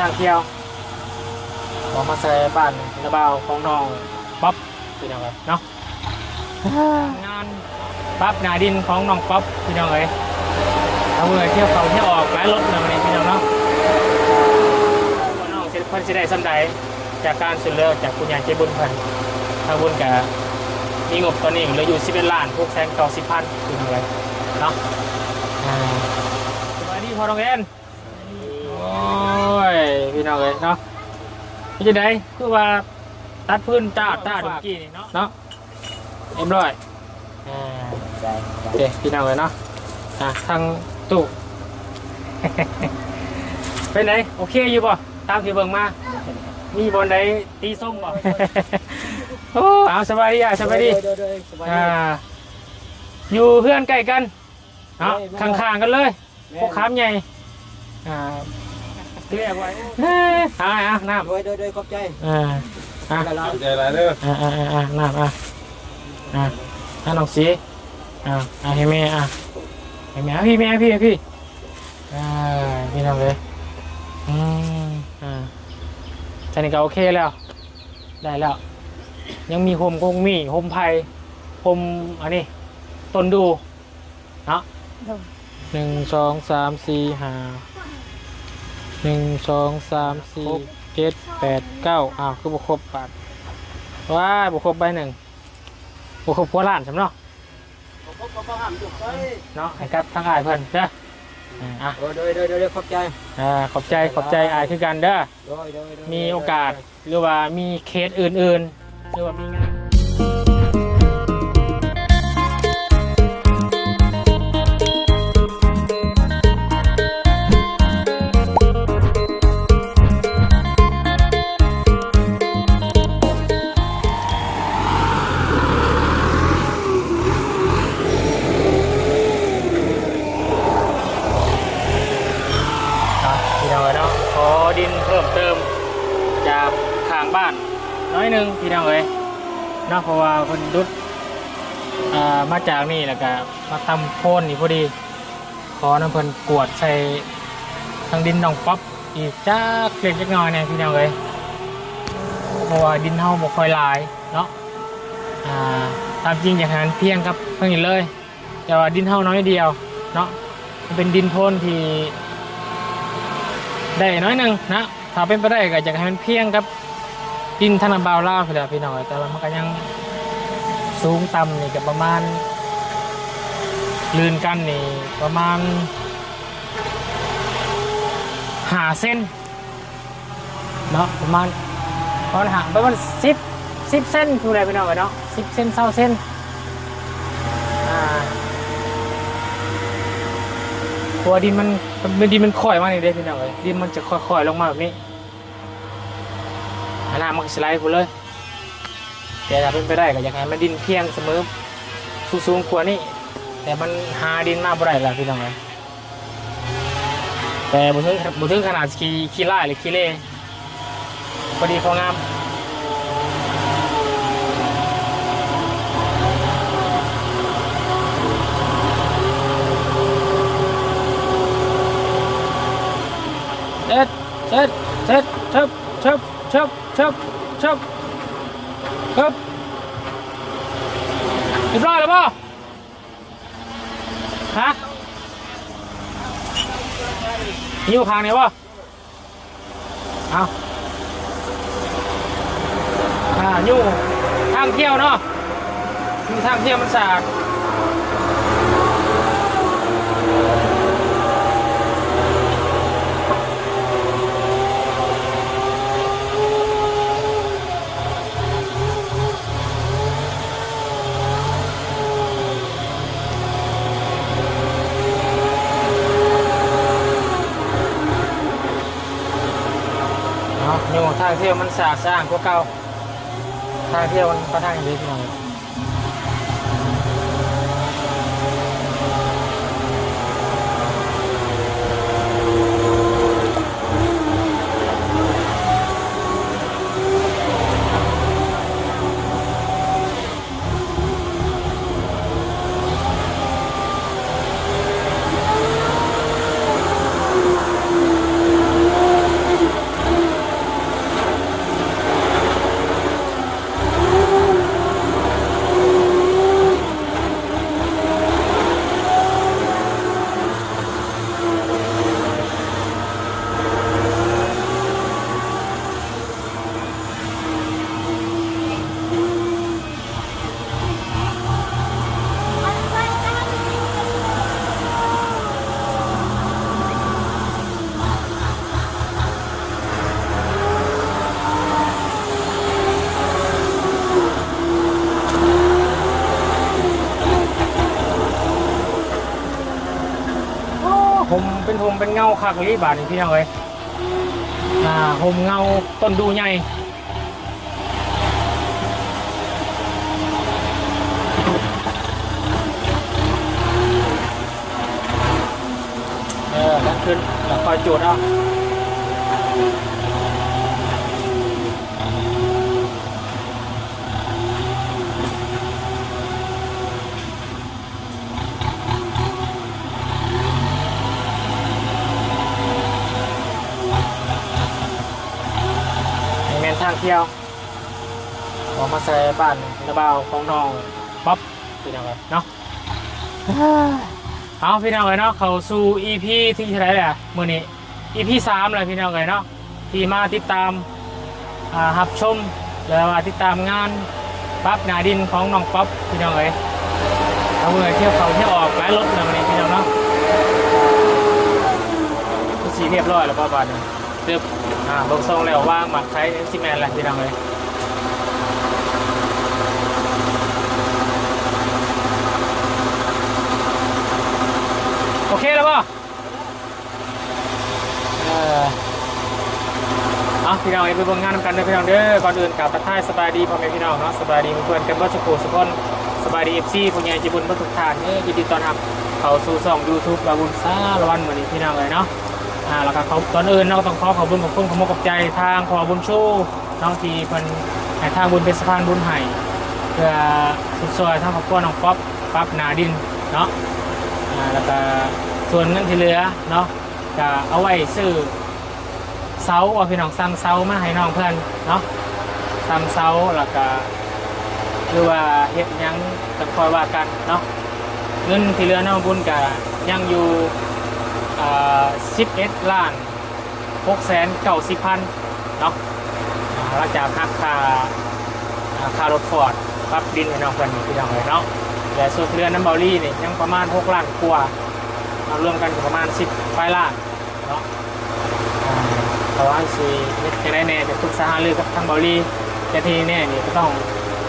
ทางเที่ยวบอกมาใส่บ้านระเบาของน้องป๊อปพี่น้องครับเนาะงานปั๊บนาดินของน้องป๊อปพี่น้องเลยเอาเมื่อเที่ยวเขาเที่ยวออกหลายรถเลยวันนี้พี่น้องเนาะน้องเสร็จเพิ่นสิได้สำใดจากการสุดเลือกจากคุณยายเจ๊บุญเพิ่นทางบุญกับมีงบตอนนี้เหลืออยู่11 ล้าน690,000พี่น้องเลยเนาะสวัสดีพ่อน้องเอ็นโอ้ยพี่น้องเลยเนาะพี่จะได้คือว่าตัดพื้นจ้าดุกี้นี่เนาะเอ็มร้อยโอเคพี่น้องเลยเนาะทางตู้เป็นไงโอเคอยู่ป่ะตามที่เบิ่งมามีบอลใดตีส้มป่ะโอ้เอาสบายดีสบายดีอยู่เพื่อนใกล้กันเนาะข้างๆกันเลยพวกค้ำใหญ่เรียกไว้น้ำโดยขอบใจขอบใจอะไรเด้อน้ำน้องสีให้แม่ให้แม่พี่พี่น้องเลยท่านี่ก็โอเคแล้วได้แล้วยังมีโฮมกงมีโฮมไผ่โฮมอันนี้ต้นดูเนาะ1 2 3 4 5 1 2 3 4 7 8 9คือบุคครบ8ว้าบุคครบใบ1บุคครบหัวล้านใช่ไหมเนาะเนาะให้ครับทั้งอายเพิ่นเด้อโดยขอบใจขอบใจอายคือกันเด้อมีโอกาสหรือว่ามีเคสอื่นๆหรือว่ามีงานดินเพิ่มเติมจากข้างบ้านน้อยหนึ่งพี่น้องเลยเนาะเพราะว่าคนดุดมาจากนี่แล้วก็มาทำโค่นนี่พอดีขอน้ำเพิ่นกวดใส่ทางดินน้องป๊อปอีกจ้าเล็กน้อยเนี่ยพี่น้องเลยเพราะว่าดินเฮาบ่ค่อยหลายเนาะตามจริงอย่างนั้นเพียงครับเพิ่งเห็นเลยแต่ว่าดินเฮาน้อยเดียวเนาะมันเป็นดินโค่นที่ได้น้อยหนึ่งนะถ้าเป็นไปได้ก็อยากให้มันเพียงกับดินธนบาวล่าพี่น้องแต่ว่ามันก็ยังสูงต่ำนี่กับประมาณลื่นกันนี่ประมาณ5 เซนเนาะประมาณห่างประมาณ10 เซนคืออะไรพี่น้องเนาะ10 เซน20 เซนตัวดินมันค่อยมากเลยพี่น้องเลยดินมันจะค่อยๆลงมาแบบนี้หน้ามันสไลด์คุณเลยแต่ถ้าเป็นไปได้ก็อยากให้มันดินเพียงเสมอสูงกว่านี้แต่มันหาดินมากบ่ได้ละพี่น้องเลยแต่บุถึงขนาดขี้ไล่หรือขี้เล่พอดีพองามเสร็จชึบเรียบร้อยแล้วป่ะฮะอยู่ข้างไหนป่ะเอาอยู่ทางเที่ยวเนาะมีทางเที่ยวมันสะอาดอยู่ทางเที่ยวมันสะอาดสะอ้านกว่าเก่าทางเที่ยวมันก็ทางดีหน่อย งาคักลีบาทนี่พี่น้องเอ้ยห่มเงาต้นดูใหญ่ดันขึ้นแล้วคอยจูดเอาทางเที่ยวออกมาใส่บ้านระบาวของน้องป๊อปพี่น้องเนาะเอาพี่น้องเนาะเขาสู่ EP ที่เท่าไหร่แหละมื้อนี้ EP 3เลยพี่น้องเนาะที่มาติดตามรับชมแล้วติดตามงานปั๊บหนาดินของน้องป๊อปพี่น้องเอาเมื่อเที่ยวเขาเที่ยวออกหลายรถเลยวันนี้พี่น้องเนาะสีเรียบร้อยแล้วป้าบ้านนี้เติบลงทรงแล้วว่างมาใช้ซีเมนต์อะไรพี่น้องเลยโอเคแล้วป่ะพี่น้องไปเบิ่งงานกันเลยพี่น้องเด้อก่อนอื่นกราบทักทายสบายดีพ่อแม่พี่น้องเนาะสบายดีเพื่อนกันบ้านสุขุสุขนสบายดีFCผู้ใหญ่ใจบุญบ้านทุกท่านยินดีต้อนรับเข้าสู่ช่อง YouTube บาบุญซาละวันเหมือนนี้พี่น้องเลยเนาะแล้วก็ก่อนอื่นเราต้องขอบุญขอบคุณขอบใจทางขอบุญชูน้องทีเพิ่นให้ทางบุญเป็นสะพานบุญให้เพื่อสุดซอยทางครอบครัวน้องป๊อปปั๊บหนาดินเนาะแล้วก็ส่วนเงินที่เหลือเนาะจะเอาไว้ซื้อเสาพี่น้องสั่งเสามาให้น้องเพื่อนเนาะสั่งเสาแล้วก็หรือว่าเฮ็ดยังจะคอยว่ากันเนาะเงินที่เหลือน้องบุญก็ยังอยู่11 ล้าน690,000เนาะหลังจากหักค่ารถฟอร์ดปั๊บดินให้น้องเพื่อนพี่น้องเลยเนาะแต่ส่วนเรือน้ำเบอรี่นี่ยังประมาณ6 ล้านกว่ารวมกันประมาณ10 ปลายล้านเนาะแต่ว่าสิจะได้แน่จะปรึกษาหารือกับทางเบอรี่แต่ทีแน่นี่ก็ต้อง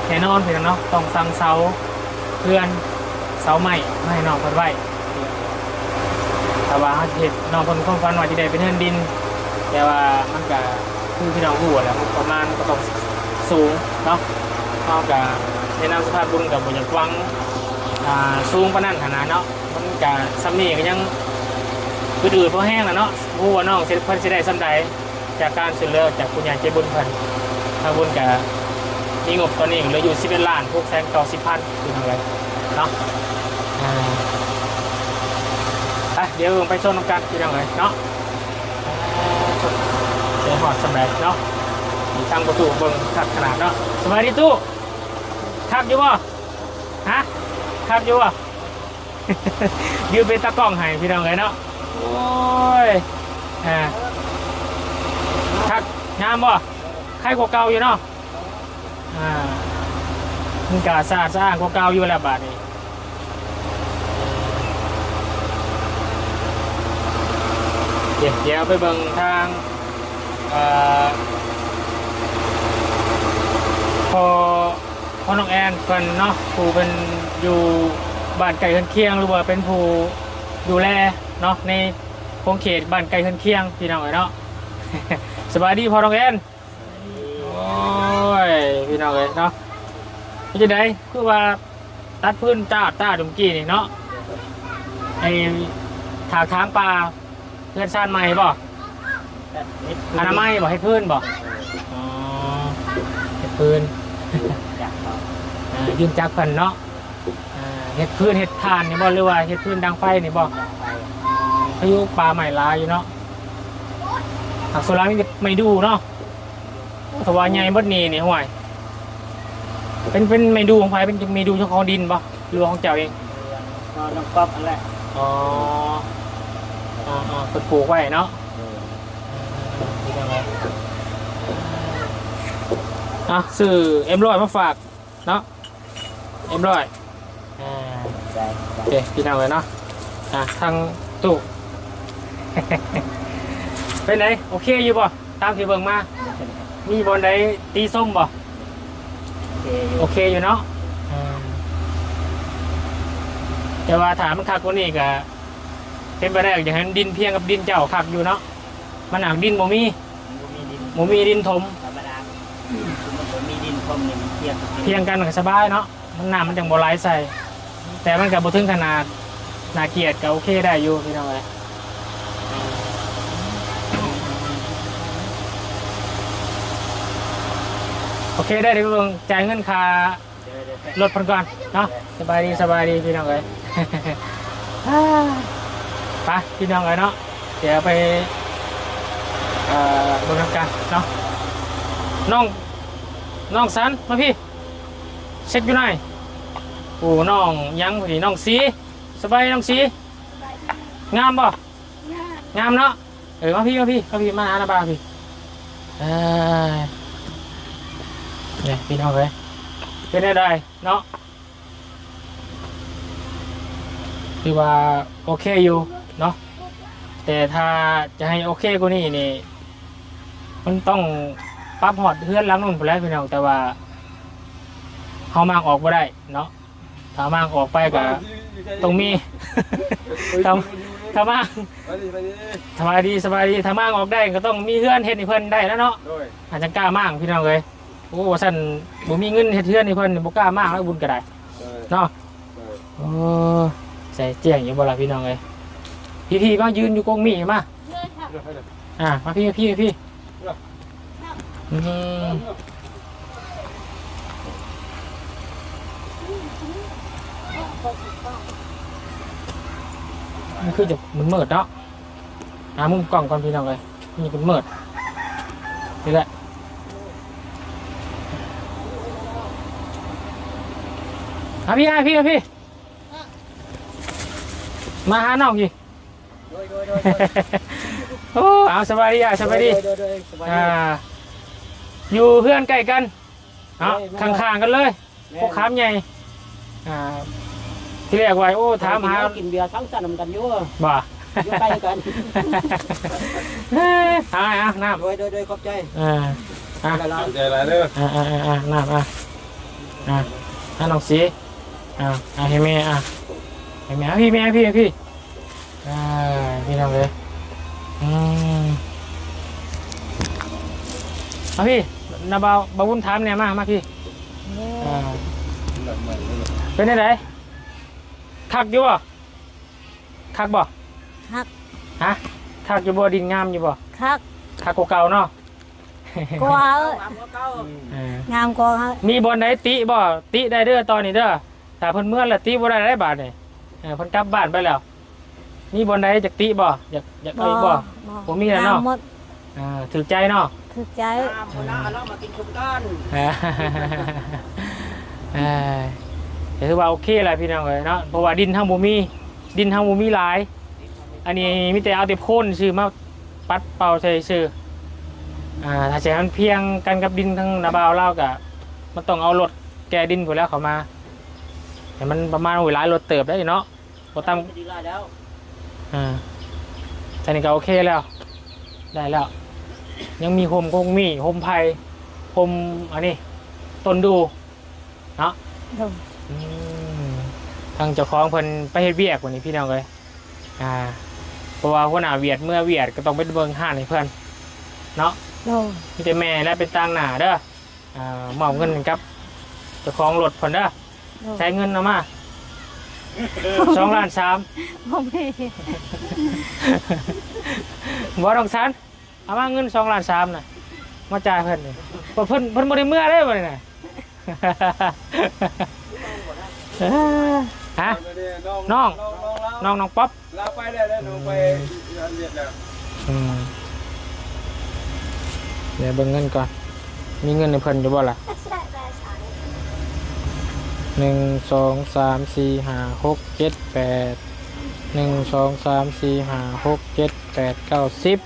แน่นอนพี่น้องเนาะต้องสั่งเสาเพื่อนเสาใหม่ให้น้องเพื่อนไว้แต่ว่าเหตุน้องคนข้องฟันว่าจะได้เป็นเงินดินแต่ว่ามันก็คือพี่น้องหัวแล้วประมาณก็ต้องสูงเนาะนอกจากในนามสภาพบุญกับบุญอย่างกว้างสูงปานนั้นขนาดเนาะมันก็ซ้ำนี่ก็ยังอืดๆเพราะแห้งแล้วเนาะหัวน้องเพิ่นจะได้ซ้ำใดจากการสื่อเลือกจากคุณยายเจบุญเพิ่นทางบุญกับมีงบตอนนี้เหลืออยู่11 ล้าน690,000คือทางไรเนาะเดี๋ยวไปชมน้ำกันที่นั่งเลยเนาะเดี๋ยวหอดสำเร็จเนาะมีทางประตูเบิ้งขัดขนาดเนาะสบายดีตู้ขับอยู่บ่ฮะขับอยู่บ่ ยืมเป็นตะกล้องให้พี่น้องเลยเนาะโอ้ยขับงามบ่ใครกว่าเก่าอยู่เนาะมันกาสะอาดกว่าเก่าอยู่แล้วบาทนี้เดี๋ยวไปเบิ่งทางพอน้องแอนเพิ่นเนาะผู้เป็นอยู่บ้านไก่เคียงหรือว่าเป็นผู้ดูแลเนาะในคงเขตบ้านไก่เคียงพี่น้องเนาะ สบายดีพอน้องแอนโอ้ยพี่น้องเนาะนี่จะได้คือว่าตัดพื้นต้าดุมกี้นี่เนาะไอถากทางปลาเพื่อนชาติใหม่บ่อนามัยบ่ให้พื้นบ่ให้พื้นยืนจักพันเนาะเห็ดพื้นเห็ดทานนี่บ่หรือว่าเห็ดพื้นดังไฟนี่บ่พายุปลาใหม่ลายอยู่เนาะหักโซล่าไม่ดูเนาะถวายใหญ่บดนี้นี่ห่วยเป็นไม่ดูของไฟเป็นไม่ดูเจ้าของดินบ่หรือของเจ้าเองน้ำก๊อกอะไรเปิดปลูกไว้เนาะซื้อM100มาฝากเนาะM100โอเคพี่น้องเลยเนาะทางตู้ เป็นไงโอเคอยู่ป่ะตามที่เบิ่งมามีบอลใดตีส้มป่ะโอเคอยู่เนาะแต่ว่าถามมันคักกว่านี้ก็ เป็นไปได้อย่างนั้นดินเพียงกับดินเจ้าคักอยู่เนาะมันหนักดินบ่มี บ่มีดิน ถม ธรรมดามันบ่มีดินพรมนี่มันเทียง เพียงกันก็สบายเนาะมันน้ำมันจังบ่ไหลใส่แต่มันก็บ่ถึงขนาดน่าเกลียดก็โอเคได้อยู่พี่น้องเอ้ยโอเคได้เดี๋ยวเบิ่งจ่ายเงินค่ารถเพิ่นก่อนเนาะสบายดีพี่น้องเอ้ย ไปพี่น้องเอ้ยเนาะเดี๋ยวไปบนทำการเนาะน้องสันมาพี่เช็คอยู่หน่อยโอ้น้องยังพอดีน้องสีสบายน้องสีงามบ่งามเนาะมาพี่มาหาหน้าบ้านพี่เนี่ยพี่น้องเลยเป็นได้เนาะคือว่าโอเคอยู่เนาะแต่ถ้าจะให้โอเคกว่านี้นี่มันต้องปรับหอดเพื่อนล้างนู่นไปแล้วพี่น้องแต่ว่าเขามางออกมาได้เนาะถ้ามางออกไปก็ต้องมีถ้ามางสบายดีถ้ามางออกได้ก็ต้องมีเพื่อนเฮ็ดให้เพิ่นได้แล้วเนาะอาจจะกล้ามางพี่น้องเลยโอ้สั่นบ่มีเงินเฮ็ดเพื่อนให้เพิ่นบ่กล้ามางแล้วบุญก็ได้เนาะโอ้ใส่เจียงอยู่บ่ล่ะพี่น้องเลยพี่มายืนอยู่กงมีมามาพี่มันคือจะมันมืดเนาะมุมกล้องก่อนพี่น้องเลยนี่เป็นมืดนี่แหละพี่มาหาน้องพี่โอ้เอาสบายดีอยู่เพื่อนใกล้กันข้างๆกันเลยพวกขามใหญ่ที่เรียกไว้โอ้ถามหากินเบียร์ทั้งสนมกันอยู่บ่อยู่ใกล้กันน้ำโดยขอบใจใจอะไรเด้อน้ำน้องสีให้แม่พี่พี่ทำเลยพี่นาบาวุ้นถามเนี่ยมาพี่เป็นไงคักอยู่บ่คักบ่คักอยู่บ่ดินงามอยู่บ่คักกว่าเก่าเนาะกว่างามกว่ามีบอลไหนติบ่ติได้เด้อตอนนี้เด้อแต่เพิ่นเมื่อละติบ่ได้บาทนี่เพิ่นกลับบ้านไปแล้วมีบอลไหนจากติบ่อยากเอาอีกบ่ผมมีแล้วเนาะถือใจเนาะถือใจเรามากินชุมกันถือว่าโอเคแหละพี่น้องเลยเนาะเพราะว่าดินทางบ่มีหลายอันนี้มีแต่เอาแต่โคนชื่อมาปัดเป่าใส่ชื่อถ้าใช้มันเพียงกันกับดินทั้งนาบาวเล่ากะมันต้องเอารถแกดินไปแล้วเขามาแต่มันประมาณหลายรถเติบได้เนาะพอตั้มแต่นี่ก็โอเคแล้วได้แล้วยังมีโฮมโฮมไผ่โฮมอันนี้ต้นดูเนาะทางเจ้าของเพิ่นไปเฮ็ดเวียกวันนี้พี่น้องเลยเพราะว่าคนเวียดเมื่อเวียดก็ต้องไปเบิ่งห้างให้เพื่อนเนาะมีแต่แม่และเป็นต่างหน้าเด้อมอบเงินครับเจ้าของรถเพิ่นเด้อใช้เงินเอามา2.3 ล้านบ่ต้องซันเอามาเงิน2.3 ล้านน่ะมาจ่ายเพิ่นนี่เพิ่นบ่ได้เมื่อได้บ่นี่น่ะฮะน้องป๊อปลาไปได้น้องไปเรียนแล้วเดี๋ยวเบิ่งเงินก่อนมีเงินในเพิ่นอยู่บ่ล่ะ1 2 3 4 5 6 7 8 1 2 3 4 5 6 7 8 9 10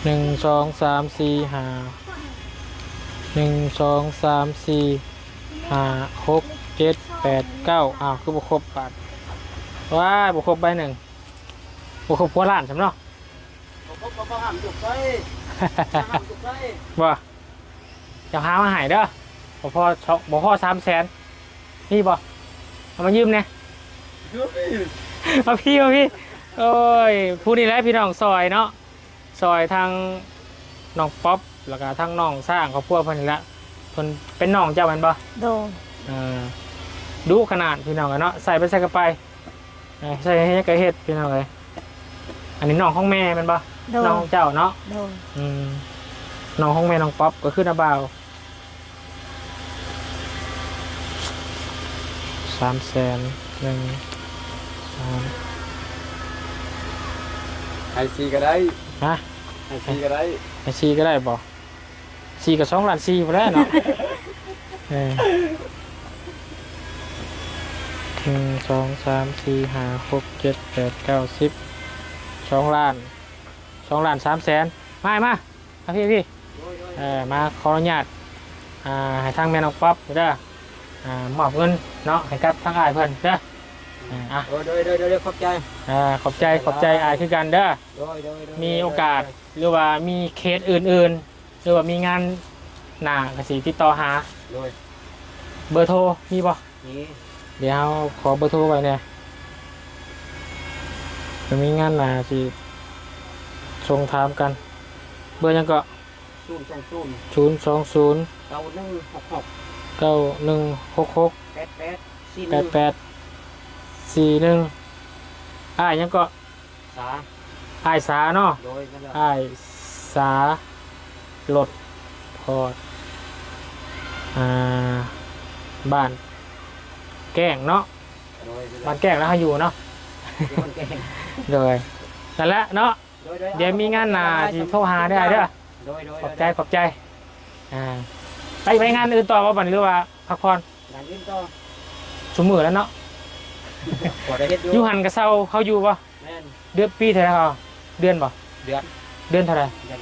1 2 3 4 5 1 2 3 4 5 6 7 8 9คือบุครบบาทว้าบุครบใบหนึ่งบุครบหัวล้านใช่ไหมเนาะบ่จะหามาหายเด้อบ่พอ300,000นี่บ่เอามายืมเนี่ย เอาพี่โอ้ยผู้นี้แหละพี่น้องซอยเนาะซอยทางน้องป๊อปแล้วก็ทางน้องสร้างครอบครัวเพิ่นนี่ละเพิ่นเป็นน้องเจ้าแม่นบ่ โดน ดูขนาดพี่น้องกันเนาะใส่ไปใส่กระไปใส่ให้กระเฮ็ดพี่น้องเลยอันนี้น้องของแม่แมันบ่ โดน น้องของเจ้าเนาะ โดน น้องของแม่น้องป๊อปก็คือนาบ่าว300,000 ไอซีก็ได้ ฮะ ไอซีก็ได้ ไอซีก็ได้บ่ซีกับ2 ล้าน4พอแล้วเนาะ1 2 3 4 5 6 7 8 9 10 2 ล้าน2 ล้าน3 แสนมาพี่มาขออนุญาตให้ทางแม่น้องป๊อปเด้อมอบเงินเนาะให้กับทางอ้ายเพิ่นเด้อโดยขอบใจ ขอบใจอ้ายคือกันเด้อ โดย มีโอกาสหรือว่ามีเคสอื่นๆหรือว่ามีงานหน้ากสิติดต่อหา โดย เบอร์โทรมีบ่ นี่ เดี๋ยวขอเบอร์โทรไว้เนี่ยจะมีงานหน้าสิส่งถามกันเบอร์ยังก็ 020 020 9166 9166 8841ยังก็ สา อ้ายสาเนาะ โดยนั่นแหละ อ้ายสาลดพอดบ้านแกล้งเนาะ โดย บ้านแกล้งแล้วเขาอยู่เนาะ คนเก่ง เลยนั่นแหละเนาะเดี๋ยวมีงานหน้าที่โทรหาได้เด้อ โดย ขอบใจไปงานอื่นต่อว่าบันหรือว่าพักผ่อน งานอื่นต่อ ชุมมือแล้วเนาะ บ่ได้เฮ็ด อยู่หันกับเซาเขาอยู่ป่ะ แม่น เดือนปีเท่าไหร่เขาเดือนป่ะ เดือน เดือนเท่าไหร่ เดือน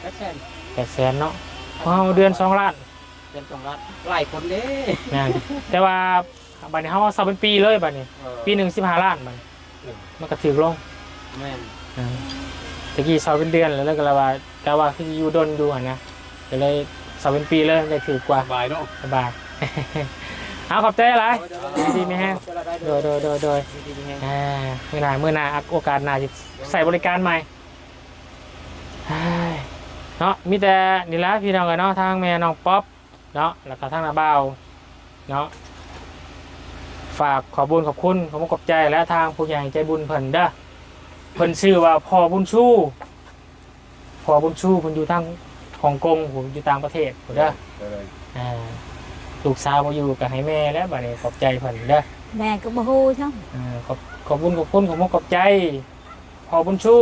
800,000เนาะเขาเดือน2 ล้าน เดือน2 ล้านหลายคนเด้ แม่นแต่ว่าบัดนี้เขาเซาเป็นปีเลยบัดนี้ปีหนึ่ง15 ล้านบัดมันก็ถือลง แม่น ตะกี้เซาเป็นเดือนแล้วก็เลยว่าแต่ว่าคืออยู่ดนดูหันนะก็เลยเซาเป็นปีเลยได้ถือกว่า บายเนาะ สบาย เอาขอบใจอะไรดีไหมฮะโดยมื่อหน้าโอกาสหน้าจะใส่บริการใหม่เนาะมีแต่นี่ละพี่น้องกันเนาะทางแม่น้องป๊อปเนาะแล้วก็ทางนาบ่าวเนาะฝากขอบคุณขอบใจและทางผู้ใหญ่ใจบุญเพิ่นเด้อเพิ่นชื่อว่าพ่อบุญชูเพิ่นอยู่ทางฮ่องกงผมอยู่ต่างประเทศเด้อลูกสาวมาอยู่กับให้แม่แล้วบัดนี้ขอบใจเพิ่นเด้อ แม่ก็บ่ฮู้ช่าง ขอบคุณใจพอบุญชู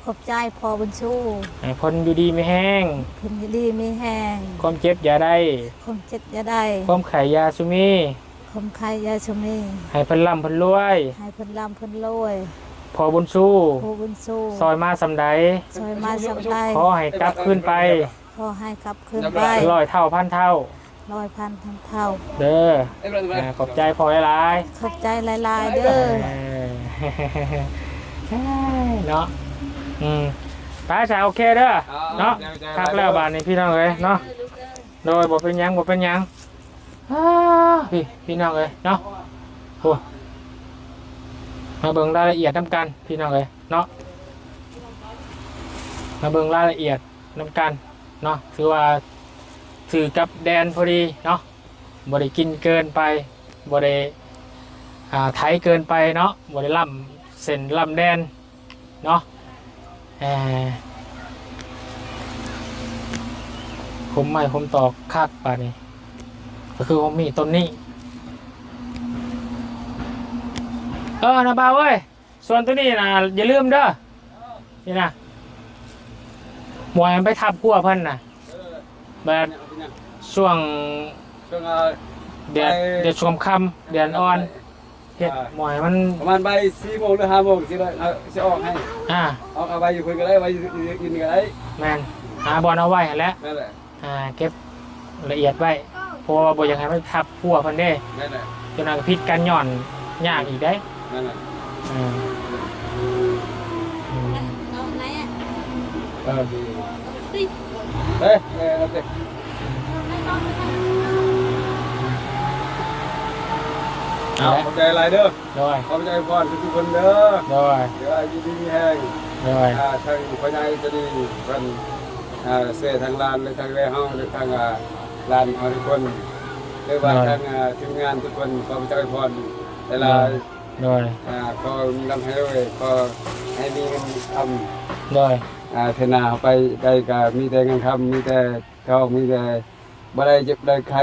ขอบใจพอบุญชู ให้คนอยู่ดีไม่แห้ง เพิ่นดีมีแห้ง ความเจ็บอย่าได้ ความเจ็บอย่าได้ ความไขยาสุมี ความไข้ยาชมี ให้เพิ่นร่ำเพิ่นรวย ให้เพิ่นร่ำเพิ่นรวย พอบุญชู พอบุญชู ซอยมาสำใด ซอยมาสำได้ ขอให้กลับขึ้นไป ขอให้กลับคืนไป 100 เท่าพันเท่า 100,000ทั้งเท่า เด้อขอบใจพอหลาย ขอบใจหลายๆเด้อ เนาะไปจ้าโอเคเด้อเนาะครับแล้วบานนี้พี่น้องเอ้ยเนาะโดยบ่เป็นหยังพี่น้องเอ้ยเนาะโอ้มาเบิ่งรายละเอียดนำกันพี่น้องเอ้ยเนาะมาเบิ่งรายละเอียดนำกันเนาะถือว่าถือกับแดนพอดีเนาะบ่ได้กินเกินไปบ่ได้ไถเกินไปเนาะบ่ได้ล่ำเส้นล่ำแดนเนาะผมไม่ผมตอกคาดป่านี่ก็คือผมมีต้นนี้นะบ่าวเว้ยส่วนตัวนี้นะอย่าลืมเด้อนี่นะหมวยมันไปทับพัวเพิ่นนะแบบช่วงเดือนช่วงค่ำเดือนอ่อนเห็ดหมวยมัน ประมาณบ่าย4 โมงหรือ5 โมงสิออกให้เอาใบอยู่คุยก็ได้ใบอยู่กินก็ได้แมนหาบอลเอาไว้แล้ว นั่นแหละเก็บละเอียดไว้เพราะว่าบ่อยากให้มันทับพัวเพิ่นเด้ นั่นแหละ จนพิษกันย่อนยากอีกได้ นั่นแหละ เอาไหนอ่ะ ดีเฮ้ยเอาสิ เ อ นั่นแหละ ขอบใจหลายเด้อ โดย ขอบใจพ่อทุกคนเด้อ โดย เดี๋ยวอายุดีมีแห้ง โดย ทางพ่อใหญ่จะดีเพิ่นเสียทางลานหรือทางแว่เฮาหรือทางลานเฮาทุกคนหรือว่าทางทีมงานทุกคนขอบใจพ่อเวลา โดย ก็มีลำให้ด้วยก็ให้มีเงินท โดย ำเทนาไปได้ก็มีแต่เงินคำมีแต่ทองมีแต่บ่ได้เจ็บได้ใคร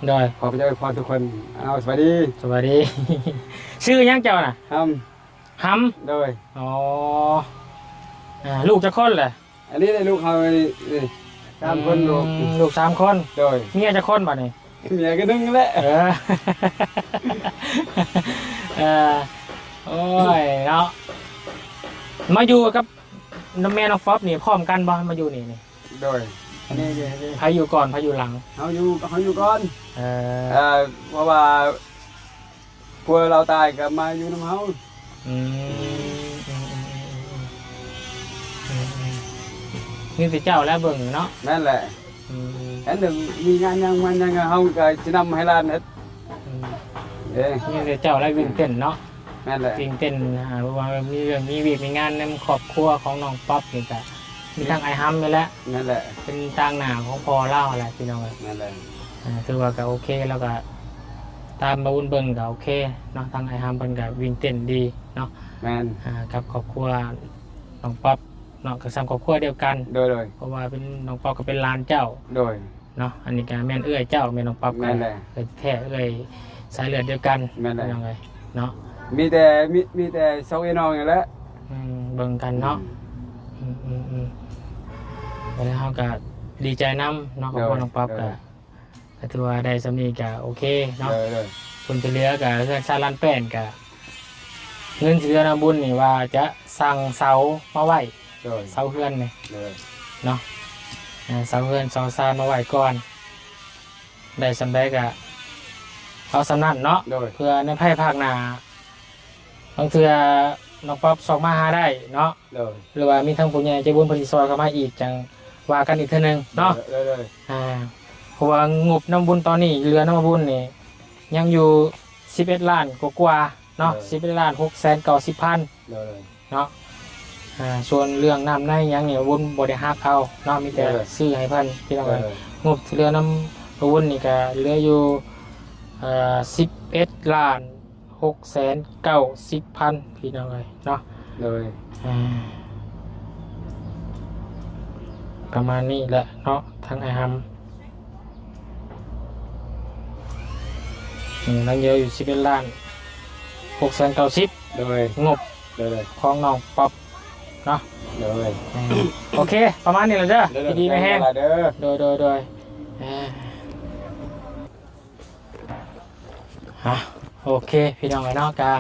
โดย ขอบใจพ่อทุกคนเอาสวัสดี สวัสดี ชื่อยังเจ้าน่ะ ท ฮัม ำโดย อ๋อลูกจะคนเหรอ อันนี้ได้ลูกเขานี่3 คนลูก ลูก3 คน โดย เมียจะคนบ่นี่ เมียก็นึงแหละ เออ เออโอ้ยเนาะมาอยู่กับน้องแม่น้องฟอบนี่พร้อมกันบ่มาอยู่นี่นี่ โดยอันนี้ ใครอยู่ก่อนใครอยู่หลัง เขาอยู่ก่อน เออ เพราะว่าพวกเราตายก็มาอยู่น้ำเฮา อืมนี่สิเจ้าแล้วเบิ่งเนาะ นั่นแหละ อืม อันหนึ่งมีงานยังมันยังเฮาก็จะนำให้หลานเฮ็ด อืม เด้ นี่สิเจ้าแล้ววิ่งเต้นเนาะ นั่นแหละ วิ่งเต้นเพราะว่ามีเรื่องมีวีมีงานในครอบครัวของน้องป๊อปนี่ก็มีทั้งไอฮัมนี่แหละ นั่นแหละ เป็นต่างหน้าของพ่อเล่าแหละพี่น้องเอ้ย นั่นแหละ ถือว่าก็โอเคแล้วก็ตามมาวุ่นเบิ่งก็โอเคเนาะทางไอฮัมเพิ่นก็วิ่งเต้นดีเนาะ แม่น กับครอบครัวน้องป๊อปเนาะก็สร้างครอบครัวเดียวกัน โดย เพราะว่าเป็นน้องป๊อปก็เป็นหลานเจ้า โดย เนาะอันนี้ก็แม่นเอื้อยเจ้าแม่น้องป๊อป แม่นแหละ ก็แท้เอื้อยสายเลือดเดียวกัน แม่นแหละ พี่น้องเอ้ยเนาะ มีแต่เซาไอ้น้องนี่แหละ เบิ่งกันเนาะแล้วเขาก็ดีใจน้ำเนาะของพ่อน้องป๊อปก็ถือว่าได้สำนีก็โอเคเนาะ โดย คนจะเหลือกับเรื่องชาลันแป้นกับเงินเสือนาบุญนี่ว่าจะสั่งเสามาไหว โดย เสาเฮือนนี่ โดย เนาะเสาเฮือนเสาซานมาไหวก่อนได้สำได้กับเอาสำนันเนาะ โดย เพื่อในไพ่ภาคหนาบางเทือน้องป๊อปสองมาหาได้เนาะ โดย หรือว่ามีทั้งผู้ใหญ่ใจบุญผลิตซอยเข้ามาอีกจังว่ากันอีกเท่านึงเนาะ โดย เพราะว่างบน้ำบุญตอนนี้เรือน้ำบุญนี่ยังอยู่11 ล้านกว่าๆเนาะ11 ล้าน690,000 โดย เนาะส่วนเรื่องน้ำในยังเนี่ยบุญบ่ได้ฮักเอาเนาะมีแต่ซื้อให้เพิ่นพี่น้องเอ้ยงบเรือน้ำบุญนี่ก็เหลืออยู่11 ล้าน690,000พี่น้องเอ้ยเนาะ โดย ประมาณนี้แหละเนาะทางไอฮัมนั่งเยอะอยู่11 ล้าน690,000 โดย งบ โดย ของน้องป๊อปเนาะ โดย โอเคประมาณนี้แหละจ้ะดีๆไม่แห้ง เด้อ โดยโอเคพี่น้องไอ้เนาะกะ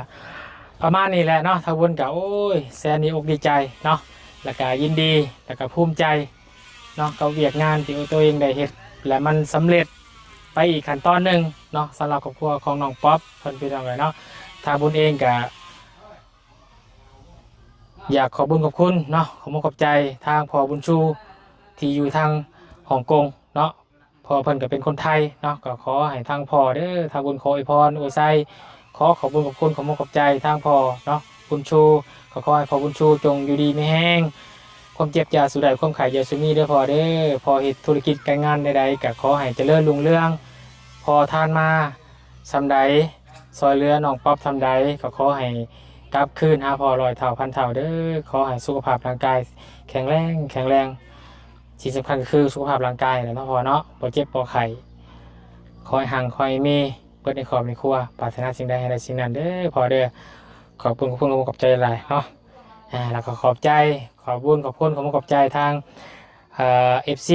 ประมาณนี้แหละเนาะทวนกะโอ้ยแสนดีอกดีใจเนาะแล้วก็ยินดีแล้วก็ภูมิใจเนาะกับเวียกงานที่ตัวเองได้เฮ็ดและมันสำเร็จไปอีกขั้นตอนหนึ่งเนาะสำหรับครอบครัวของน้องป๊อปเพิ่นพี่น้องไอ้เนาะทางบุญเองกะอยากขอบุญขอบคุณเนาะขอขอบใจทางพ่อบุญชูที่อยู่ทางฮ่องกงเนาะพ่อเพิ่นก็เป็นคนไทยเนาะก็ขอให้ทางพ่อเด้อทางบุญขออวยพรอวยไสขอบุญขอบคุณขอขอบใจทางพ่อเนาะบุญชูขอให้พ่อบุญชูจงอยู่ดีไม่แห้งความเจ็บอย่าสูดได้ความไข่อย่าสูมีเด้อพ่อเด้อพอเฮ็ดธุรกิจการงานใดๆก็ขอให้เจริญรุ่งเรืองพอทานมาสำใดซอยเรือน้องป๊อปทำใดก็ขอให้กลับคืนหาพ่อ100 เท่าพันเท่าเด้อขอให้สุขภาพร่างกายแข็งแรงที่สำคัญก็คือสุขภาพร่างกายแหละเนาะพ่อเนาะบ่เจ็บบ่ไข้คอยห่างคอยมีเปิดในครอบในครัวปรารถนาสิ่งใดให้ได้สิ่งนั้นเด้อพ่อเด้อขอบคุณขอบใจหลายเนาะแล้วก็ขอบใจขอบใจทางFC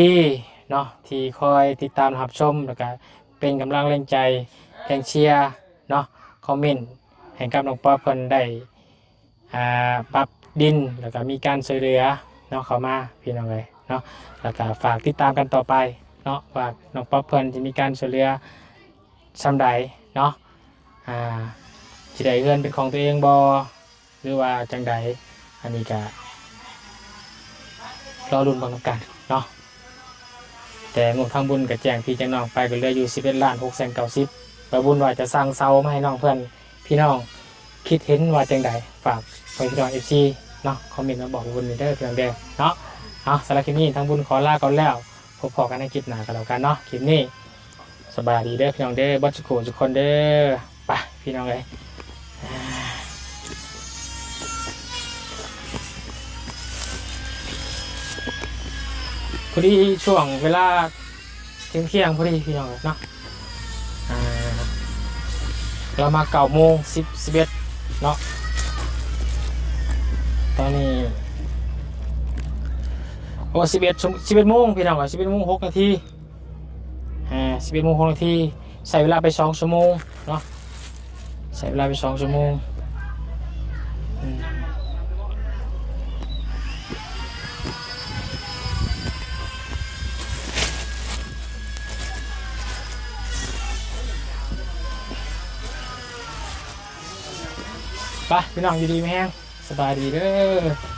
เนาะที่คอยติดตามรับชมแล้วก็เป็นกำลังแรงใจแรงเชียร์เนาะคอมเมนต์ให้กับน้องป๊อปเพิ่นได้ปรับดินแล้วก็มีการช่วยเหลือเนาะเข้ามาพี่น้องเลยเนาะแล้วก็ฝากติดตามกันต่อไปเนาะว่าน้องป๊อปเพิ่นจะมีการช่วยเหลือซำใดเนาะสิได้เงินเป็นของตัวเองบ่หรือว่าจังใดอันนี้ก็รอลุ้นเบิ่งกันเนาะแต่งบทางบุญกับแจ้งพี่แจ้งน้องไปก็เหลืออยู่11 ล้าน690,000 บาบุญว่าจะสร้างเสามาให้น้องเพื่อนพี่น้องคิดเห็นว่าจังใดฝากไปพี่น้อง FC เนาะคอมเมนต์มาบอกบุญเด้อเพียงเด้อเนาะเอาสำหรับคลิปนี้ทั้งบุญขอลาก่อนแล้วพบพอกันในคลิปหน้ากันแล้วกันเนาะคลิปนี้สบายดีเด้อพี่น้องเด้อบัดสุขทุกคนเด้อไปพี่น้องเลยพอดีช่วงเวลาเที่ยงพอดีพี่น้องเนาะเรามา9:10 11เนาะตอนนี้โอ้11 โมงพี่น้อง11 โมง 6 นาที11 โมง 6 นาทีใส่เวลาไป2 ชั่วโมงเนาะใส่เวลาไป2 ชั่วโมงไปพี่น้องอยู่ดีไหมแห้งสบายดีเด้อ